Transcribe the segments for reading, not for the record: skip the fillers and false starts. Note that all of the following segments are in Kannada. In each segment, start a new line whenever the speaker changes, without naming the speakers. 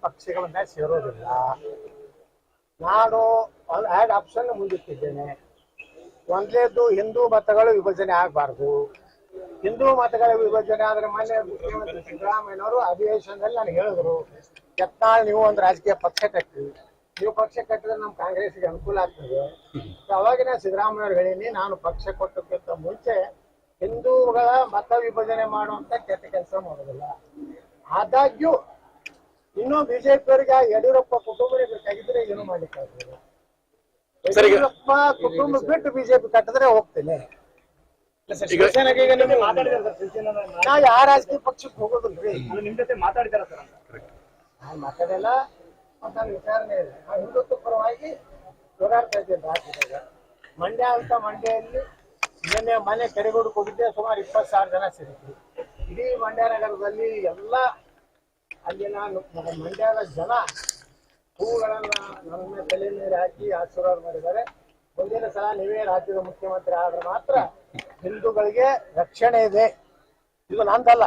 ಪಕ್ಷಗಳನ್ನ ಸೇರೋದಿಲ್ಲ. ನಾನು 2 ಆಪ್ಷನ್ ಮುಂದಿಟ್ಟಿದ್ದೇನೆ. ಒಂದನೇದು ಹಿಂದೂ ಮತಗಳು ವಿಭಜನೆ ಆಗಬಾರ್ದು. ಹಿಂದೂ ಮತಗಳ ವಿಭಜನೆ ಆದ್ರೆ ಮೊನ್ನೆ ಮುಖ್ಯಮಂತ್ರಿ ಸಿದ್ದರಾಮಯ್ಯನವರು ಅಧಿವೇಶನದಲ್ಲಿ ನನಗೆ ಹೇಳಿದ್ರು, ಯತ್ನಾಳ್ ನೀವು ಒಂದು ರಾಜಕೀಯ ಪಕ್ಷ ಕಟ್ಟಿ, ನೀವು ಪಕ್ಷ ಕಟ್ಟಿದ್ರೆ ನಮ್ಮ ಕಾಂಗ್ರೆಸ್ಗೆ ಅನುಕೂಲ ಆಗ್ತದೆ. ಅವಾಗಿನ ಸಿದ್ದರಾಮಯ್ಯವ್ರು ಹೇಳೀನಿ, ನಾನು ಪಕ್ಷ ಕೊಟ್ಟಕ್ಕಿಂತ ಮುಂಚೆ ಹಿಂದೂಗಳ ಮತ ವಿಭಜನೆ ಮಾಡುವಂತ ಕೆಟ್ಟ ಕೆಲಸ ಮಾಡೋದಿಲ್ಲ. ಆದಾಗ್ಯೂ ಇನ್ನೂ ಬಿಜೆಪಿಯವರಿಗೆ ಯಡಿಯೂರಪ್ಪ ಕುಟುಂಬನೇ ಬೇಕಾಗಿದ್ರೆ ಏನು ಮಾಡ್ಲಿಕ್ಕಾಗ್ತದೆ. ಯಡಿಯೂರಪ್ಪ ಕುಟುಂಬ ಬಿಟ್ಟು ಬಿಜೆಪಿ ಕಟ್ಟಿದ್ರೆ ಹೋಗ್ತೇನೆ. ನಾ ಯಾವ ರಾಜಕೀಯ ಪಕ್ಷಕ್ಕೆ ಹೋಗೋದಿಲ್ರಿ.
ನಿಮ್ ಜೊತೆ ಮಾತಾಡಿದಾರ ಸರ್?
ನಾನು ಮಾತಾಡಿಲ್ಲ, ನನ್ನ ವಿಚಾರಣೆ ಇದೆ. ನಾನು ಹಿಂದುತ್ವ ಪರವಾಗಿ ಹೋರಾಡ್ತಾ ಇದ್ದೇನೆ ರಾಜ್ಯದಾಗ. ಮಂಡ್ಯ ಅಂತ ಮಂಡ್ಯದಲ್ಲಿ ಮನೆ ಕೆರೆಗೋಡಕ್ಕೆ ಹೋಗಿದ್ದೆ, ಸುಮಾರು 20,000 ಜನ ಸೇರಿದ್ರು. ಇಡೀ ಮಂಡ್ಯ ನಗರದಲ್ಲಿ ಎಲ್ಲ ಅಲ್ಲಿನ ಮಂಡ್ಯದ ಜನ ಹೂಗಳನ್ನ ನನ್ನ ತಲೆ ಮೇಲೆ ಹಾಕಿ ಆಶೀರ್ವಾದ ಮಾಡಿದ್ದಾರೆ. ಮುಂದಿನ ಸಲ ನೀವೇ ರಾಜ್ಯದ ಮುಖ್ಯಮಂತ್ರಿ ಆದ್ರೆ ಮಾತ್ರ ಹಿಂದೂಗಳಿಗೆ ರಕ್ಷಣೆ ಇದೆ. ಇದು ನಂದಲ್ಲ,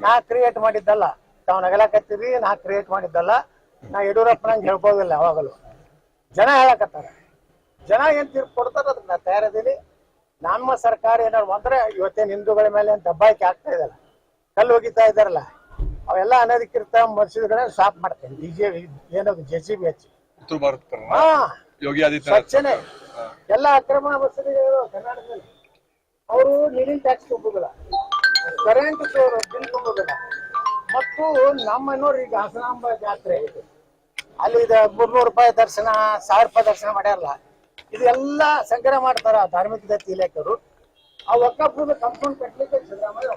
ನಾ ಕ್ರಿಯೇಟ್ ಮಾಡಿದ್ದಲ್ಲ. ತಾವು ನಗಲಾಕತ್ತೀವಿ, ನಾ ಕ್ರಿಯೇಟ್ ಮಾಡಿದ್ದಲ್ಲ. ನಾ ಯಡಿಯೂರಪ್ಪನಂಗೆ ಹೇಳ್ಬೋದಿಲ್ಲ. ಯಾವಾಗಲೂ ಜನ ಹೇಳಕತ್ತಾರ. ಜನ ಏನ್ ತೀರ್ಪು ಕೊಡ್ತಾರ ಅದಕ್ಕೆ ನಾ ತಯಾರಿದ್ದೀನಿ. ನಮ್ಮ ಸರ್ಕಾರ ಏನಾದ್ರು ಬಂದ್ರೆ ಇವತ್ತೇನು ಹಿಂದೂಗಳ ಮೇಲೆ ದಬ್ಬಾಯಿಕೆ ಆಗ್ತಾ ಇದಲ್ಲ, ಕಲ್ಲು ಹೋಗಿತಾ ಇದಾರಲ್ಲ, ಅವೆಲ್ಲ ಅನಧಿಕೃತ ಮಸೀದಿಗಳನ್ನ ಸಾಫ್ ಮಾಡ್ತೇನೆ. ಬಿಜೆಪಿ ಏನದು JCB ಹಚ್ಚಿ ಸ್ವಚ್ಛನೆ ಎಲ್ಲ ಅಕ್ರಮ ಮಸೀದಿಗಳು ಕರ್ನಾಟಕದಲ್ಲಿ. ಅವರು ನೀರಿನ ಟ್ಯಾಕ್ಸ್ ತುಂಬೋದಿಲ್ಲ, ಕರೆಂಟ್ ಬಿಲ್ ತುಂಬೋದಿಲ್ಲ. ಮತ್ತು ನಮ್ಮ ನೋಡ್ರಿ, ಈಗ ಹಾಸನಾಂಬ ಜಾತ್ರೆ ಅಲ್ಲಿ 300 ರೂಪಾಯಿ ದರ್ಶನ, 1000 ರೂಪಾಯಿ ದರ್ಶನ ಮಾಡ್ಯಾರಲ್ಲ, ಇದೆಲ್ಲ ಸಂಗ್ರಹ ಮಾಡ್ತಾರ ಧಾರ್ಮಿಕ ದತ್ತಿ ಇಲಾಖೆಯವರು. ಆ ವಕ್ಫ್ ಕಂಪೌಂಡ್ ಕಟ್ಟಲಿಕ್ಕೆ ಸಿದ್ದರಾಮಯ್ಯ